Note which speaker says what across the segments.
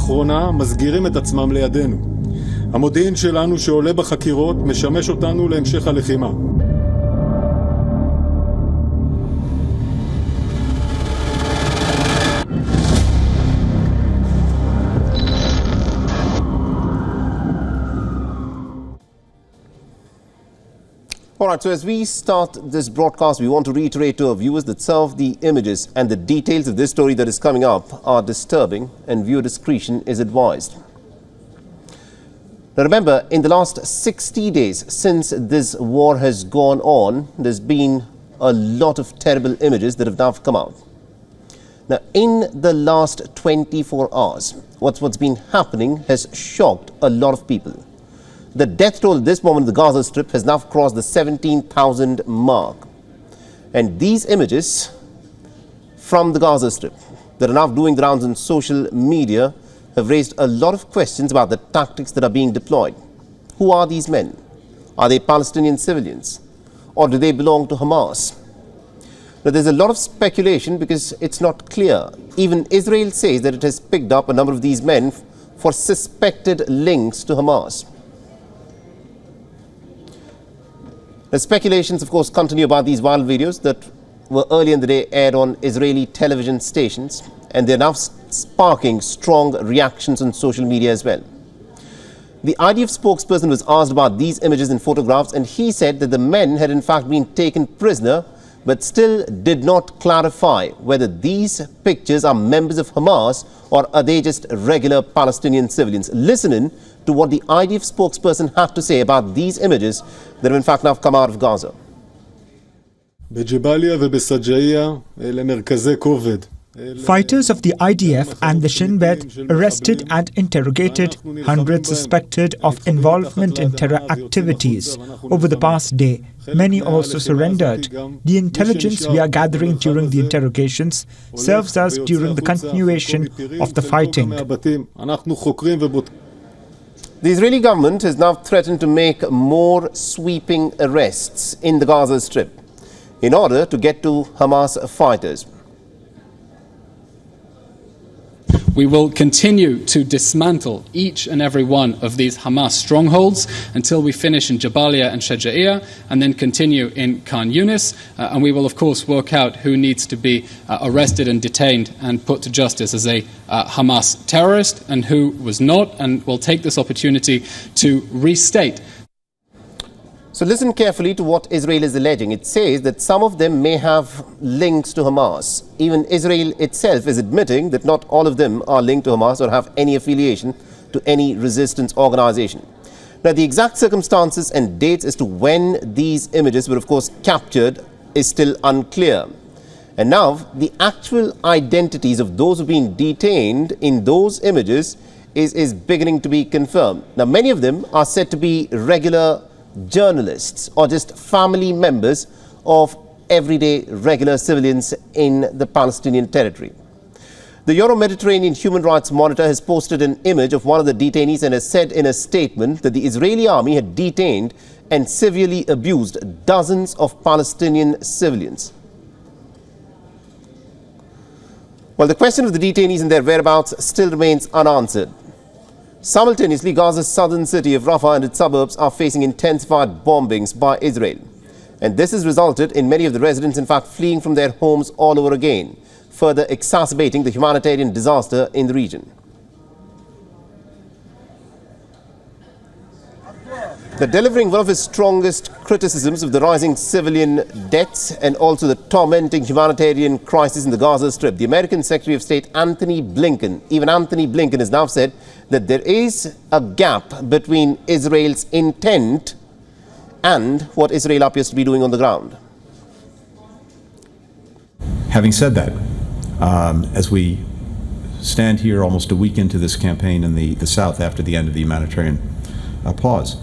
Speaker 1: האחרונה מסגירים את עצמם לידינו. המודיעין שלנו שעולה בחקירות משמש אותנו להמשך הלחימה.
Speaker 2: All right, so as we start this broadcast, we want to reiterate to our viewers that some of the images and the details of this story that is coming up are disturbing and viewer discretion is advised. Now remember, in the last 60 days since this war has gone on, there's been a lot of terrible images that have now come out. Now, in the last 24 hours, what's been happening has shocked a lot of people. The death toll at this moment in the Gaza Strip has now crossed the 17,000 mark. And these images from the Gaza Strip that are now doing the rounds on social media have raised a lot of questions about the tactics that are being deployed. Who are these men? Are they Palestinian civilians? Or do they belong to Hamas? Now, there's a lot of speculation because it's not clear. Even Israel says that it has picked up a number of these men for suspected links to Hamas. The speculations, of course, continue about these viral videos that were earlier in the day aired on Israeli television stations, and they're now sparking strong reactions on social media as well. The IDF spokesperson was asked about these images and photographs, and he said that the men had in fact been taken prisoner, but still did not clarify whether these pictures are members of Hamas or are they just regular Palestinian civilians. Listen in to what the IDF spokesperson had to say about these images that have in fact now come out of Gaza.
Speaker 3: Fighters of the IDF and the Shin Bet arrested and interrogated hundreds suspected of involvement in terror activities over the past day. Many also surrendered. The intelligence we are gathering during the interrogations serves us during the continuation of the fighting.
Speaker 2: The Israeli government has now threatened to make more sweeping arrests in the Gaza Strip in order to get to Hamas fighters.
Speaker 4: We will continue to dismantle each and every one of these Hamas strongholds until we finish in Jabalia and Shaja'iyah and then continue in Khan Yunis. And we will, of course, work out who needs to be arrested and detained and put to justice as a Hamas terrorist and who was not. And we'll take this opportunity to restate.
Speaker 2: So listen carefully to what Israel is alleging. It says that some of them may have links to Hamas. Even Israel itself is admitting that not all of them are linked to Hamas or have any affiliation to any resistance organization. Now, the exact circumstances and dates as to when these images were, of course, captured is still unclear. And now, the actual identities of those who've been detained in those images is beginning to be confirmed. Now, many of them are said to be regular journalists or just family members of everyday regular civilians in the Palestinian territory. The Euro-Mediterranean Human Rights Monitor has posted an image of one of the detainees and has said in a statement that the Israeli army had detained and severely abused dozens of Palestinian civilians. Well, the question of the detainees and their whereabouts still remains unanswered. Simultaneously, Gaza's southern city of Rafah and its suburbs are facing intensified bombings by Israel. And this has resulted in many of the residents, in fact, fleeing from their homes all over again, further exacerbating the humanitarian disaster in the region. Delivering one of his strongest criticisms of the rising civilian deaths and also the tormenting humanitarian crisis in the Gaza Strip, the American Secretary of State Anthony Blinken has now said that there is a gap between Israel's intent and what Israel appears to be doing on the ground.
Speaker 5: Having said that, as we stand here almost a week into this campaign in the South after the end of the humanitarian pause,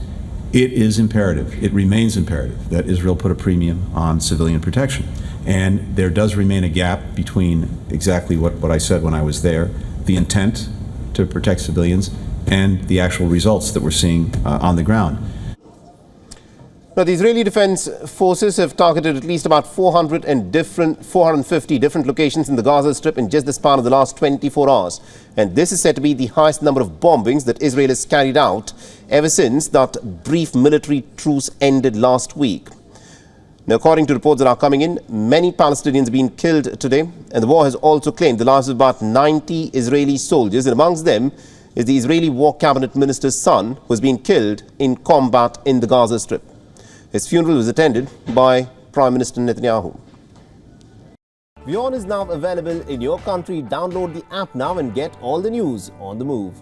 Speaker 5: it is imperative, it remains imperative that Israel put a premium on civilian protection. And there does remain a gap between exactly what I said when I was there, the intent to protect civilians, and the actual results that we're seeing on the ground.
Speaker 2: Now, the Israeli Defense Forces have targeted at least about 450 different locations in the Gaza Strip in just the span of the last 24 hours. And this is said to be the highest number of bombings that Israel has carried out ever since that brief military truce ended last week. Now, according to reports that are coming in, many Palestinians have been killed today, and the war has also claimed the lives of about 90 Israeli soldiers, and amongst them is the Israeli War Cabinet Minister's son, who has been killed in combat in the Gaza Strip. His funeral was attended by Prime Minister Netanyahu. WION is now available in your country. Download the app now and get all the news on the move.